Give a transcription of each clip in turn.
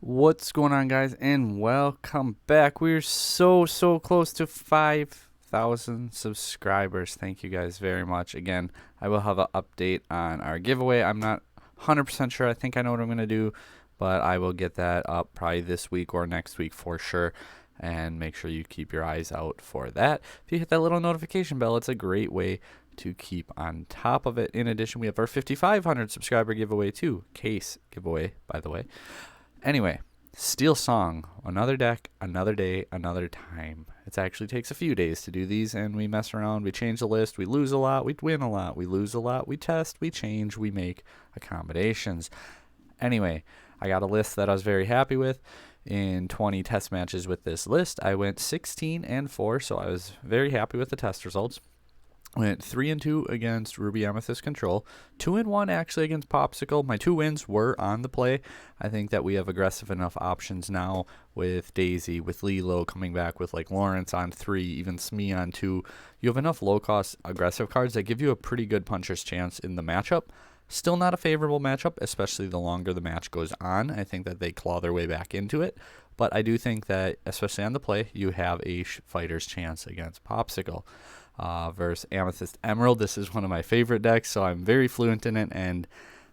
What's going on, guys, and welcome back. We're so close to 5,000 subscribers. Thank you guys very much. Again, I will have an update on our giveaway. I'm not 100% sure. I think I know what I'm going to do, but I will get that up probably this week or next week for sure. And make sure you keep your eyes out for that. If you hit that little notification bell, it's a great way to keep on top of it. In addition, we have our 5,500 subscriber giveaway too. Case giveaway, by the way. Anyway, Steel Song, another deck, another day, another time. It actually takes a few days to do these, and we mess around, we change the list, we lose a lot, we win a lot, we lose a lot, we test, we change, we make accommodations. Anyway, I got a list that I was very happy with. In 20 test matches with this list, I went 16-4, so I was very happy with the test results. Went 3-2 against Ruby Amethyst Control, 2-1 actually against Popsicle. My 2 wins were on the play. I think that we have aggressive enough options now with Daisy, with Lilo coming back with like Lawrence on 3, even Smee on 2. You have enough low-cost aggressive cards that give you a pretty good puncher's chance in the matchup. Still not a favorable matchup, especially the longer the match goes on. I think that they claw their way back into it. But I do think that, especially on the play, you have a fighter's chance against Popsicle. Versus Amethyst Emerald. This is one of my favorite decks, so I'm very fluent in it, and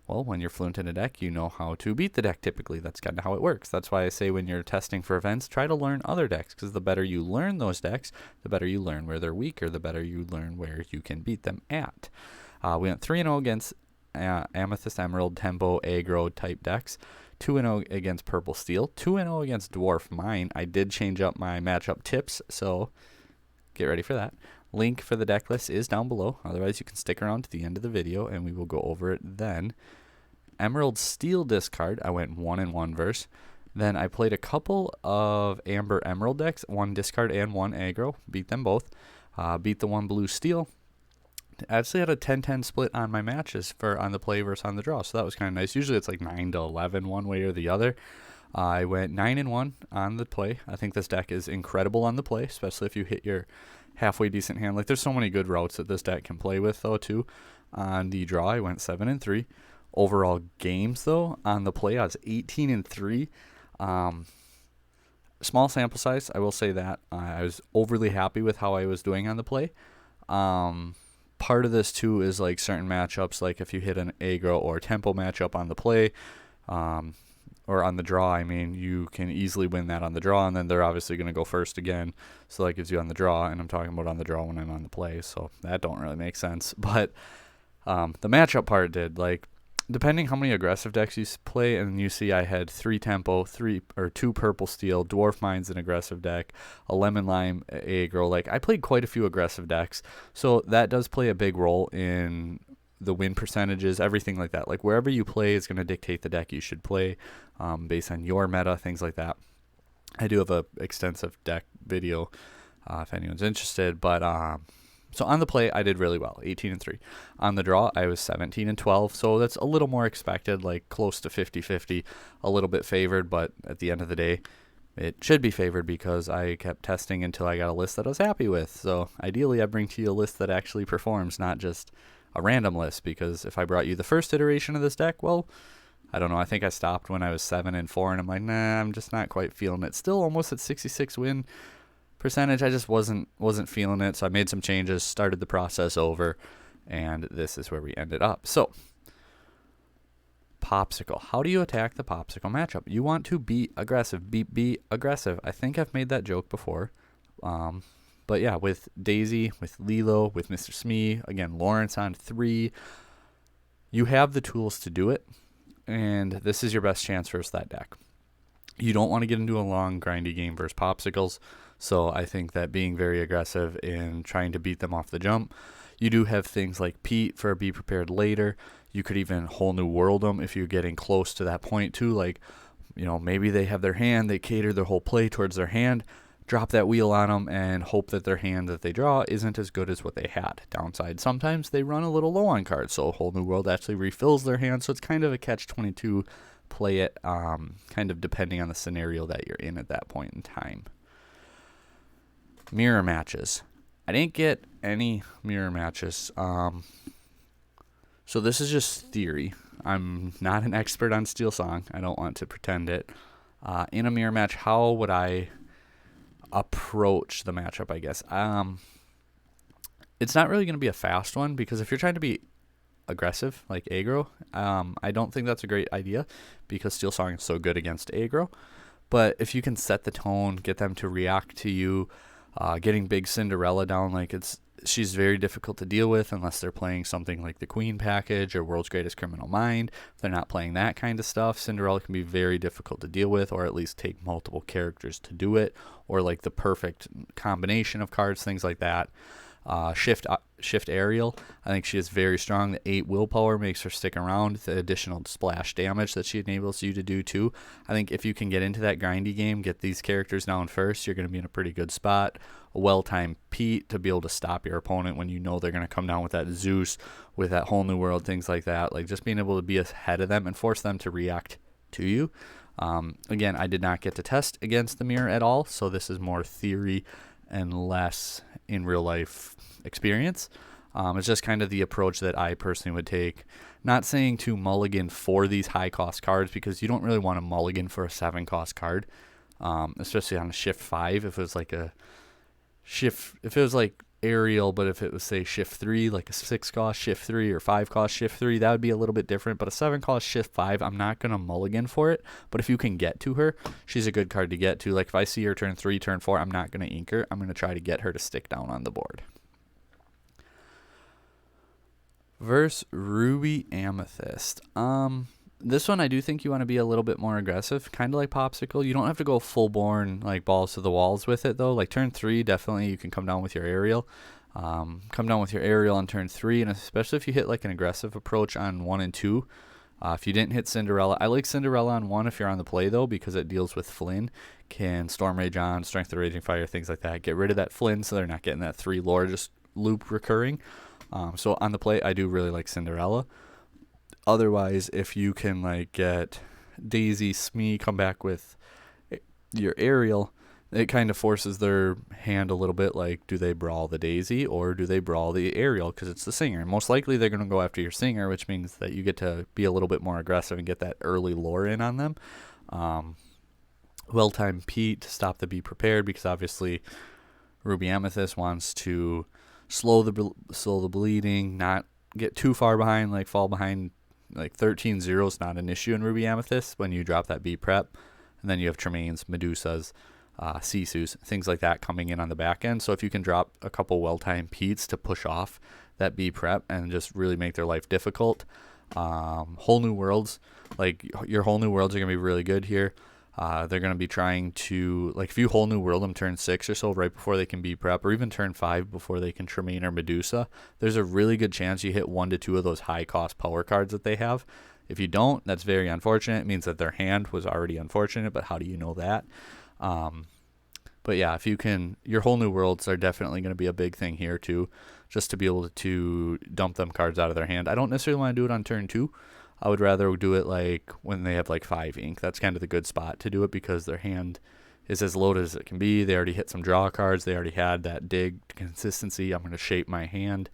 well, when you're fluent in a deck, you know how to beat the deck typically. That's kind of how it works. That's why I say when you're testing for events, try to learn other decks, because the better you learn those decks, the better you learn where they're weaker, the better you learn where you can beat them at. We went 3-0 against Amethyst Emerald, Tempo, Aggro type decks. 2-0 against Purple Steel, 2-0 against Dwarf Mine. I did change up my matchup tips, so get ready for that. Link for the deck list is down below. Otherwise, you can stick around to the end of the video, and we will go over it then. Emerald Steel discard, I went 1-1 verse. Then I played a couple of Amber Emerald decks, 1 discard and 1 aggro. Beat them both. Beat the 1 Blue Steel. I actually had a 10-10 split on my matches for on the play versus on the draw, so that was kind of nice. Usually it's like 9-11 one way or the other. I went 9-1 on the play. I think this deck is incredible on the play, especially if you hit your halfway decent hand. Like, there's so many good routes that this deck can play with, though, too. On the draw, I went 7-3. Overall games, though, on the play, I was 18-3. Small sample size, I will say that. I was overly happy with how I was doing on the play. Part of this, too, is, like, certain matchups, like if you hit an aggro or tempo matchup on the play, or on the draw, I mean, you can easily win that on the draw, and then they're obviously going to go first again, so that gives you on the draw, and I'm talking about on the draw when I'm on the play, so that don't really make sense. But the matchup part did. Like, depending how many aggressive decks you play, and you see I had 3 tempo, 2 purple steel, Dwarf Mine's an aggressive deck, a lemon lime aggro. Like, I played quite a few aggressive decks, so that does play a big role in the win percentages, everything like that. Like, wherever you play is going to dictate the deck you should play, based on your meta, things like that. I do have a extensive deck video if anyone's interested, but so on the play I did really well, 18-3. On the draw I was 17-12, so that's a little more expected, like close to 50-50, a little bit favored, but at the end of the day it should be favored because I kept testing until I got a list that I was happy with. So ideally I bring to you a list that actually performs, not just a random list, because if I brought you the first iteration of this deck, well, I don't know, I think I stopped when I was 7-4, and I'm like, nah, I'm just not quite feeling it. Still almost at 66 win percentage, I just wasn't feeling it, so I made some changes, started the process over, and this is where we ended up. So, Popsicle. How do you attack the Popsicle matchup? You want to be aggressive. Be aggressive. I think I've made that joke before. But yeah, with Daisy, with Lilo, with Mr. Smee, again, Lawrence on 3, you have the tools to do it, and this is your best chance versus that deck. You don't want to get into a long, grindy game versus Popsicles, so I think that being very aggressive in trying to beat them off the jump. You do have things like Pete for Be Prepared Later. You could even whole new world them if you're getting close to that point, too. Like, you know, maybe they have their hand, they cater their whole play towards their hand. Drop that wheel on them and hope that their hand that they draw isn't as good as what they had. Downside, sometimes they run a little low on cards, so Whole New World actually refills their hand, so it's kind of a catch-22. Play it kind of depending on the scenario that you're in at that point in time. Mirror matches. I didn't get any mirror matches. So this is just theory. I'm not an expert on Steel Song. I don't want to pretend it. In a mirror match, how would I approach the matchup, I guess? It's not really going to be a fast one, because if you're trying to be aggressive, like aggro, I don't think that's a great idea, because Steel Song is so good against aggro. But if you can set the tone, get them to react to you, getting Big Cinderella down, like she's very difficult to deal with unless they're playing something like the Queen package or World's Greatest Criminal Mind. If they're not playing that kind of stuff, Cinderella can be very difficult to deal with, or at least take multiple characters to do it, or like the perfect combination of cards, things like that. Shift Ariel, I think she is very strong. The 8 willpower makes her stick around. The additional splash damage that she enables you to do too. I think if you can get into that grindy game, get these characters down first, you're going to be in a pretty good spot. A well-timed Pete to be able to stop your opponent when you know they're going to come down with that Zeus, with that Whole New World, things like that. Like just being able to be ahead of them and force them to react to you. Again, I did not get to test against the mirror at all, so this is more theory and less in real life experience. It's just kind of the approach that I personally would take. Not saying to mulligan for these high cost cards, because you don't really want to mulligan for a 7 cost card, especially on a shift 5. If it was like Ariel, but if it was say shift 3, like a 6 cost shift 3 or 5 cost shift 3, that would be a little bit different. But a 7 cost shift 5, I'm not going to mulligan for it. But if you can get to her, she's a good card to get to. Like if I see her turn 3, turn 4, I'm not going to ink her. I'm going to try to get her to stick down on the board. Versus Ruby Amethyst. This one I do think you want to be a little bit more aggressive, kind of like Popsicle. You don't have to go full-born like balls to the walls with it though. Like turn 3, definitely you can come down with your Ariel. Come down with your Ariel on turn 3, and especially if you hit like an aggressive approach on 1 and 2. If you didn't hit Cinderella, I like Cinderella on 1 if you're on the play though, because it deals with Flynn. Can Storm Rage on, Strength of Raging Fire, things like that. Get rid of that Flynn so they're not getting that 3 lore just loop recurring. So on the play, I do really like Cinderella. Otherwise, if you can like get Daisy, Smee, come back with your Ariel, it kind of forces their hand a little bit. Like, do they brawl the Daisy or do they brawl the Ariel? Because it's the singer. And most likely they're going to go after your singer, which means that you get to be a little bit more aggressive and get that early lore in on them. Well-timed Pete to stop the Be Prepared, because obviously Ruby Amethyst wants to slow the bleeding, not get too far behind, like fall behind. Like 13-0 is not an issue in Ruby Amethyst when you drop that B prep. And then you have Tremaine's, Medusas, Sisu's, things like that coming in on the back end. So if you can drop a couple well-timed Petes to push off that B prep and just really make their life difficult. Whole New Worlds, like your Whole New Worlds are going to be really good here. They're going to be trying to, like if you Whole New World them turn 6 or so right before they can be prep, or even turn 5 before they can Tremaine or Medusa, there's a really good chance you hit 1 to 2 of those high cost power cards that they have. If you don't, that's very unfortunate. It means that their hand was already unfortunate, but how do you know that? But yeah, if you can, your Whole New Worlds are definitely going to be a big thing here too, just to be able to dump them cards out of their hand. I don't necessarily want to do it on turn 2. I would rather do it like when they have like 5 ink. That's kind of the good spot to do it, because their hand is as loaded as it can be. They already hit some draw cards. They already had that dig consistency. I'm going to shape my hand.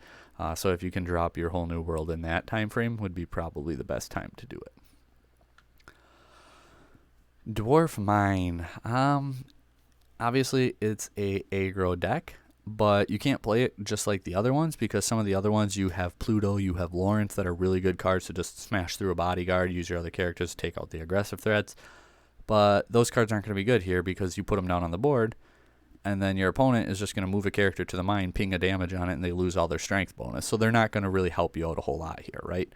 So if you can drop your Whole New World in that time frame, would be probably the best time to do it. Dwarf Mine. Obviously it's a aggro deck, but you can't play it just like the other ones, because some of the other ones you have Pluto, you have Lawrence that are really good cards to just smash through a bodyguard, use your other characters to take out the aggressive threats. But those cards aren't going to be good here, because you put them down on the board and then your opponent is just going to move a character to the mine, ping a damage on it, and they lose all their strength bonus. So they're not going to really help you out a whole lot here, right?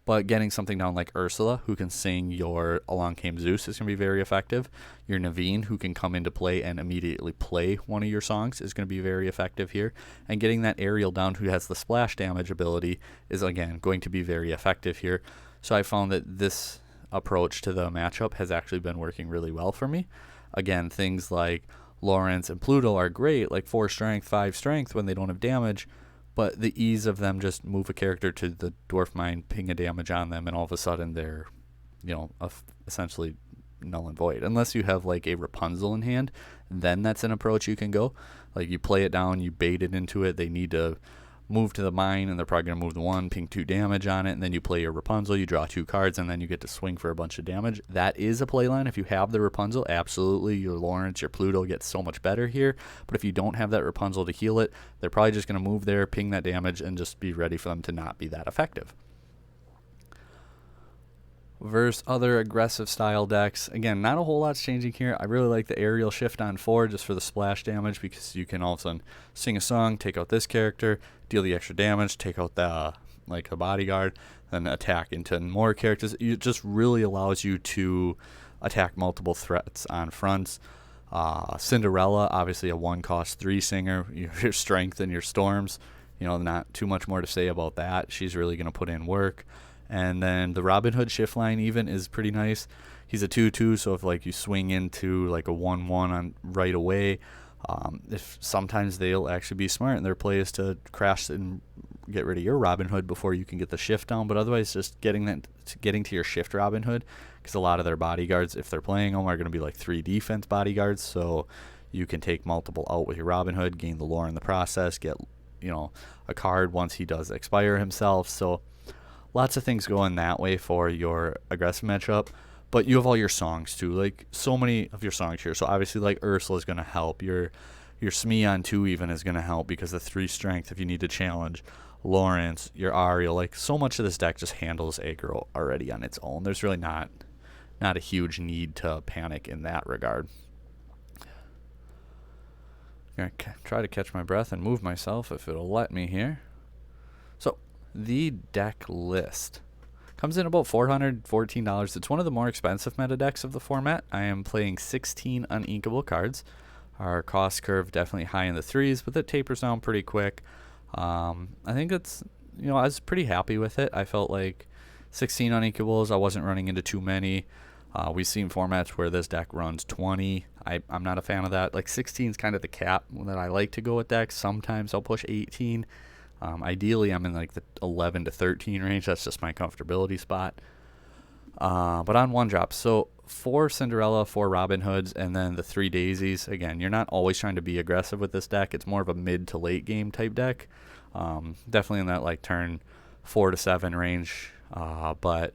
But getting something down like Ursula, who can sing your Along Came Zeus, is going to be very effective. Your Naveen, who can come into play and immediately play one of your songs, is going to be very effective here. And getting that Ariel down, who has the splash damage ability, is, again, going to be very effective here. So I found that this approach to the matchup has actually been working really well for me. Again, things like Lawrence and Pluto are great, like 4 strength, 5 strength when they don't have damage. But the ease of them just move a character to the Dwarf Mine, ping a damage on them, and all of a sudden they're, essentially null and void. Unless you have like a Rapunzel in hand, then that's an approach you can go. Like you play it down, you bait it into it. They need to move to the mine, and they're probably going to move the 1, ping 2 damage on it, and then you play your Rapunzel, you draw 2 cards, and then you get to swing for a bunch of damage. That is a playline. If you have the Rapunzel, absolutely, your Lawrence, your Pluto gets so much better here. But if you don't have that Rapunzel to heal it, they're probably just going to move there, ping that damage, and just be ready for them to not be that effective. Versus other aggressive style decks, again, not a whole lot's changing here. I really like the aerial shift on 4 just for the splash damage, because you can all of a sudden sing a song, take out this character, deal the extra damage, take out the like a bodyguard, then attack into more characters. It just really allows you to attack multiple threats on fronts. Cinderella, obviously a 1-cost 3 singer. Your strength and your storms, you know, not too much more to say about that. She's really going to put in work. And then the Robin Hood shift line even is pretty nice. He's a 2/2, so if like you swing into like a 1/1 on right away, if sometimes they'll actually be smart and their play is to crash and get rid of your Robin Hood before you can get the shift down. But otherwise, just getting to your shift Robin Hood, because a lot of their bodyguards, if they're playing them, are going to be like 3 defense bodyguards. So you can take multiple out with your Robin Hood, gain the lore in the process, get, you know, a card once he does expire himself. So lots of things going that way for your aggressive matchup. But you have all your songs too, like so many of your songs here. So obviously like Ursula is going to help. Your Smee on 2 even is going to help because of 3 strength if you need to challenge. Lawrence, your Ariel, like so much of this deck just handles aggro already on its own. There's really not a huge need to panic in that regard. I'm going to try to catch my breath and move myself if it'll let me here. So the deck list comes in about $414. It's one of the more expensive meta decks of the format. I am playing 16 uninkable cards. Our cost curve definitely high in the 3s, but that tapers down pretty quick. I think it's, you know, I was pretty happy with it. I felt like 16 uninkables, I wasn't running into too many. We've seen formats where this deck runs 20. I'm not a fan of that. Like 16 is kind of the cap that I like to go with decks. Sometimes I'll push 18. Ideally, I'm in like the 11 to 13 range. That's just my comfortability spot. But on 1-drop, so 4 Cinderella, 4 Robin Hoods, and then the 3 Daisies. Again, you're not always trying to be aggressive with this deck. It's more of a mid to late game type deck. Definitely in that like turn 4 to 7 range. But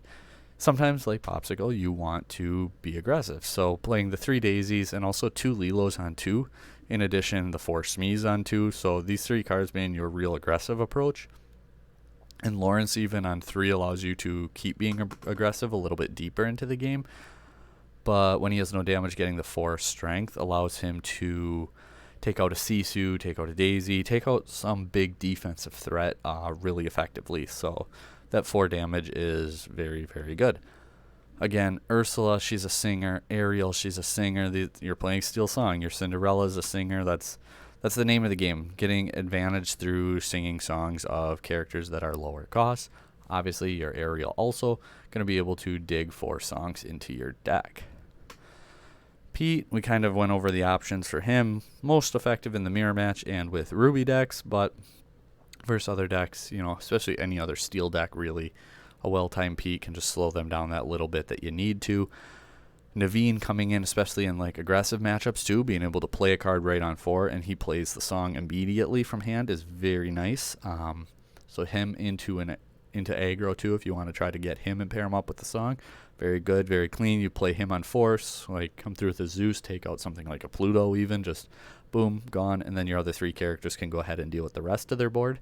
sometimes, like Popsicle, you want to be aggressive. So playing the 3 Daisies and also 2 Lilos on 2. In addition, the 4 Smees on 2. So these 3 cards being your real aggressive approach. And Lawrence even on 3 allows you to keep being aggressive a little bit deeper into the game. But when he has no damage, getting the 4 strength allows him to take out a Sisu, take out a Daisy, take out some big defensive threat really effectively. So that 4 damage is very, very good. Again, Ursula, she's a singer. Ariel, she's a singer. You're playing Steel Song. Your Cinderella is a singer. That's the name of the game. Getting advantage through singing songs of characters that are lower cost. Obviously, your Ariel also going to be able to dig 4 songs into your deck. Pete, we kind of went over the options for him. Most effective in the mirror match and with Ruby decks, but versus other decks, you know, especially any other steel deck really, a well-timed Pete can just slow them down that little bit that you need to. Naveen coming in, especially in like aggressive matchups too, being able to play a card right on 4 and he plays the song immediately from hand is very nice. So him into aggro too, if you want to try to get him and pair him up with the song. Very good, very clean. You play him on force, like come through with a Zeus, take out something like a Pluto even, just boom, gone, and then your other 3 characters can go ahead and deal with the rest of their board.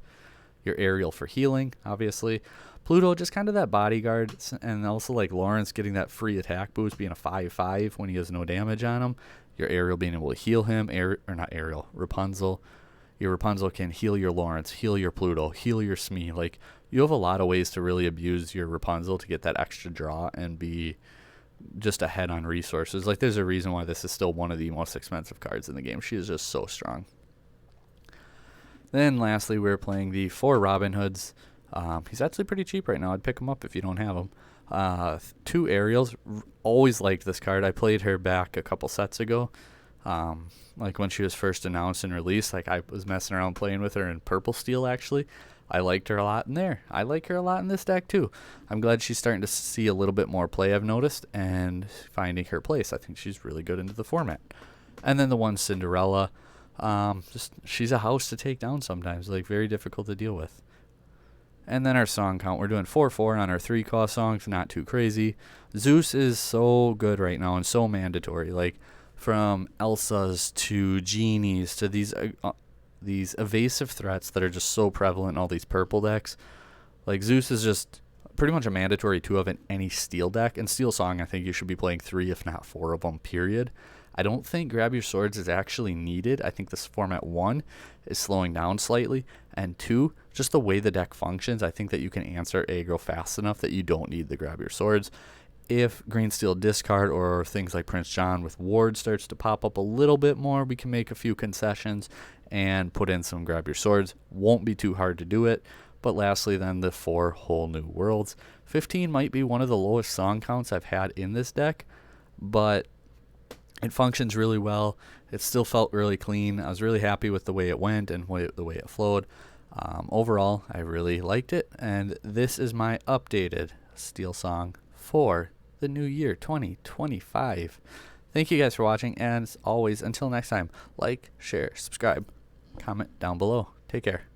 Your Ariel for healing, obviously. Pluto, just kind of that bodyguard, and also like Lawrence getting that free attack boost, being a 5/5 when he has no damage on him. Your Ariel being able to heal him, Rapunzel. Your Rapunzel can heal your Lawrence, heal your Pluto, heal your Smee. Like, you have a lot of ways to really abuse your Rapunzel to get that extra draw and be just ahead on resources. Like, there's a reason why this is still one of the most expensive cards in the game. She is just so strong. Then lastly, we're playing the 4 Robin Hoods. He's actually pretty cheap right now. I'd pick him up if you don't have him. 2 Ariels. Always liked this card. I played her back a couple sets ago. Like when she was first announced and released, like I was messing around playing with her in Purple Steel actually. I liked her a lot in there. I like her a lot in this deck too. I'm glad she's starting to see a little bit more play, I've noticed, and finding her place. I think she's really good into the format. And then the 1 Cinderella. Just she's a house to take down sometimes, like very difficult to deal with. And then our song count, we're doing 4-4 on our 3-cost songs, not too crazy. Zeus is so good right now and so mandatory, like from Elsa's to Genies to these evasive threats that are just so prevalent in all these purple decks. Like Zeus is just pretty much a mandatory 2 of in any steel deck. And Steel Song, I think you should be playing 3 if not 4 of them, period. I don't think Grab Your Swords is actually needed. I think this format 1 is slowing down slightly, and 2, just the way the deck functions, I think that you can answer aggro fast enough that you don't need the Grab Your Swords. If Green Steel Discard or things like Prince John with Ward starts to pop up a little bit more, we can make a few concessions and put in some Grab Your Swords. Won't be too hard to do it. But lastly, then the 4 Whole New Worlds. 15 might be one of the lowest song counts I've had in this deck, but it functions really well. It still felt really clean. I was really happy with the way it went and the way it flowed. Overall, I really liked it, and this is my updated Steel Song for the new year 2025. Thank you guys for watching, and as always, until next time, like, share, subscribe, comment down below. Take care.